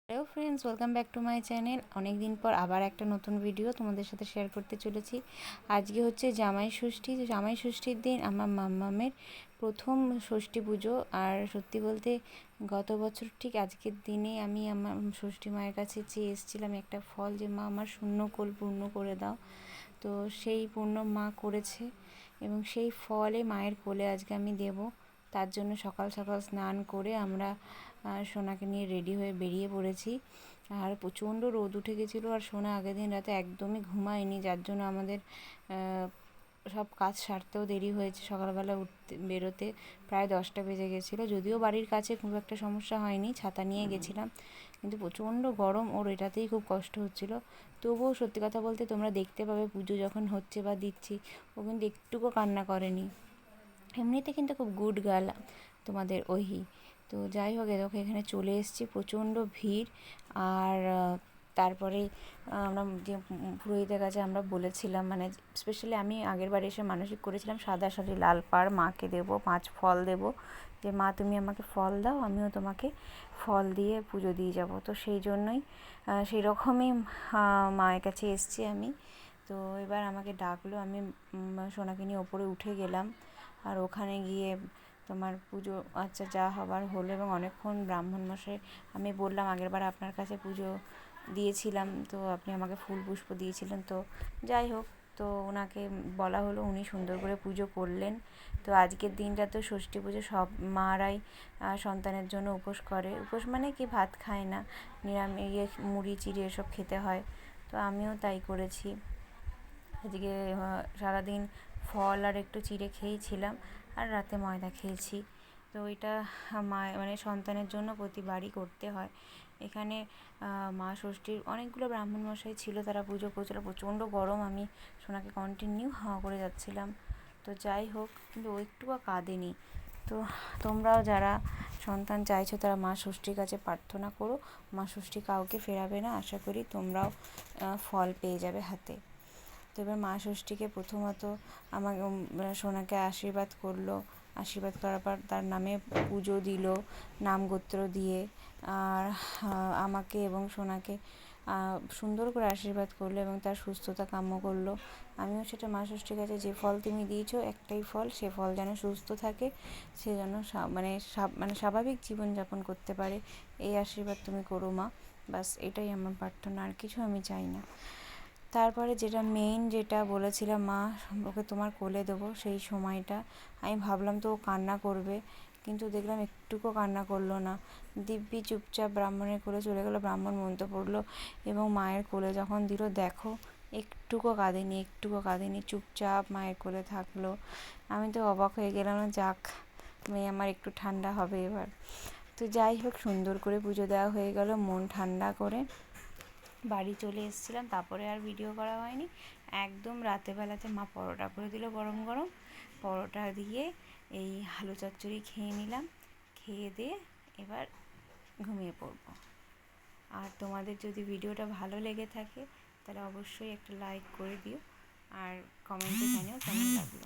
Hello friends, welcome back to my channel. অনেক দিন পর আবার একটা নতুন ভিডিও তোমাদের সাথে শেয়ার করতে চলেছি। আজকে হচ্ছে জামাই ষষ্ঠী। জামাই ষষ্ঠীর দিন আমার মাম্মামের প্রথম ষষ্ঠী পুজো। আর সত্যি বলতে গত বছর ঠিক আজকের দিনে আমি আমার ষষ্ঠী মায়ের কাছে চেয়ে এসেছিলাম একটা ফল, যে মা আমার শূন্য কোল পূর্ণ করে দাও। তো সেই পূর্ণ মা করেছে এবং সেই ফলে মায়ের কোলে আজকে আমি দেব। তার জন্য সকাল সকাল স্নান করে আমরা সোনাকে নিয়ে রেডি হয়ে বেরিয়ে পড়েছি। আর প্রচণ্ড রোদ উঠে গেছিলো, আর সোনা আগের দিন রাতে একদমই ঘুমায়নি, যার জন্য আমাদের সব কাজ সারতেও দেরি হয়েছে। সকালবেলা বেরোতে প্রায় 10টা বেজে গেছিলো। যদিও বাড়ির কাছে খুব একটা সমস্যা হয়নি, ছাতা নিয়ে গেছিলাম, কিন্তু প্রচণ্ড গরম, ওর এটাতেই খুব কষ্ট হচ্ছিলো। তবুও সত্যি কথা বলতে তোমরা দেখতে পাবে পুজো যখন হচ্ছে বা দিচ্ছি, ও কিন্তু একটুকু কান্না করেনি। এমনিতে কিন্তু খুব গুড গার্ল তোমাদের ওহি। তো যাই হোক, দেখো এখানে চলে এসেছি, প্রচণ্ড ভিড়। আর তারপরে আমরা যে পুরোহিতের কাছে আমরা বলেছিলাম, মানে স্পেশালি আমি আগের বারে এসে মানসিক করেছিলাম সাদা শাড়ি লাল পাড় মাকে দেবো, 5 ফল দেবো, যে মা তুমি আমাকে ফল দাও, আমিও তোমাকে ফল দিয়ে পুজো দিয়ে যাব। তো সেই জন্যই সেই রকমই মায়ের কাছে এসেছি আমি। তো এবার আমাকে ডাকলো, আমি সোনাকে নিয়ে ওপরে উঠে গেলাম। আর ওখানে গিয়ে তোমার পুজো আচ্ছা যা হবার হলো, এবং অনেকক্ষণ ব্রাহ্মণ মশাই, আমি বললাম আগেরবার আপনার কাছে পুজো দিয়েছিলাম, তো আপনি আমাকে ফুল পুষ্প দিয়েছিলেন। তো যাই হোক, তো ওনাকে বলা হলো, উনি সুন্দর করে পুজো করলেন। তো আজকের দিনটা তো ষষ্ঠী পুজো, সব মারাই সন্তানের জন্য উপোস করে। উপোস মানে কি, ভাত খায় না, নিরামিষ মুড়ি চিড়ে এসব খেতে হয়। তো আমিও তাই করেছি। আজকে সারাদিন ফল আর একটু চিড়ে খেয়েছিলাম, আর রাতে ময়দা খেয়েছি। তো ওইটা মানে সন্তানের জন্য প্রতিবারই করতে হয়। এখানে মা ষষ্ঠীর অনেকগুলো ব্রাহ্মণ মশাই ছিল, তারা পুজো করছিল। প্রচণ্ড গরম, আমি সোনাকে কন্টিনিউ হাওয়া করে যাচ্ছিলাম। তো যাই হোক, কিন্তু ও একটুও কাঁদেনি। তো তোমরাও যারা সন্তান চাইছো, তারা মা ষষ্ঠীর কাছে প্রার্থনা করো, মা ষষ্ঠী কাউকে ফেরাবে না। আশা করি তোমরাও ফল পেয়ে যাবে হাতে। তো এবার মা ষষ্ঠীকে প্রথমত আমাকে সোনাকে আশীর্বাদ করলো। আশীর্বাদ করার পর তার নামে পুজো দিল, নাম গোত্র দিয়ে। আর আমাকে এবং সোনাকে সুন্দর করে আশীর্বাদ করলো এবং তার সুস্থতা কাম্য করলো। আমিও সেটা মা ষষ্ঠীর কাছে, যে ফল তুমি দিয়েছো একটাই ফল, সে ফল যেন সুস্থ থাকে, সে যেন মানে স্বাভাবিক জীবনযাপন করতে পারে, এই আশীর্বাদ তুমি করো মা। বাস এটাই আমার প্রার্থনা, আর কিছু আমি চাই না। তারপরে যেটা মেইন, যেটা বলেছিলাম মা ওকে তোমার কোলে দেবো, সেই সময়টা আমি ভাবলাম তো ও কান্না করবে, কিন্তু দেখলাম একটুকু কান্না করলো না। দিব্যি চুপচাপ ব্রাহ্মণের কোলে চলে গেলো, ব্রাহ্মণ মন্ত্র পড়লো এবং মায়ের কোলে যখন দিল, দেখো একটুকু কাঁদেনি, চুপচাপ মায়ের কোলে থাকলো। আমি তো অবাক হয়ে গেলাম, যাক মেয়ে আমার একটু ঠান্ডা হবে এবার। তো যাই হোক, সুন্দর করে পুজো দেওয়া হয়ে গেল, মন ঠান্ডা করে বাড়ি চলে এসেছিলাম। তারপরে আর ভিডিও করা হয়নি। একদম রাতেবেলাতে মা পরোটা করে দিল, গরম গরম পরোটা দিয়ে এই আলু চচ্চড়ি খেয়ে নিলাম। খেয়ে দিয়ে এবার ঘুমিয়ে পড়বো। আর তোমাদের যদি ভিডিওটা ভালো লেগে থাকে, তাহলে অবশ্যই একটা লাইক করে দিও, আর কমেন্টে জানিও কেমন লাগলো।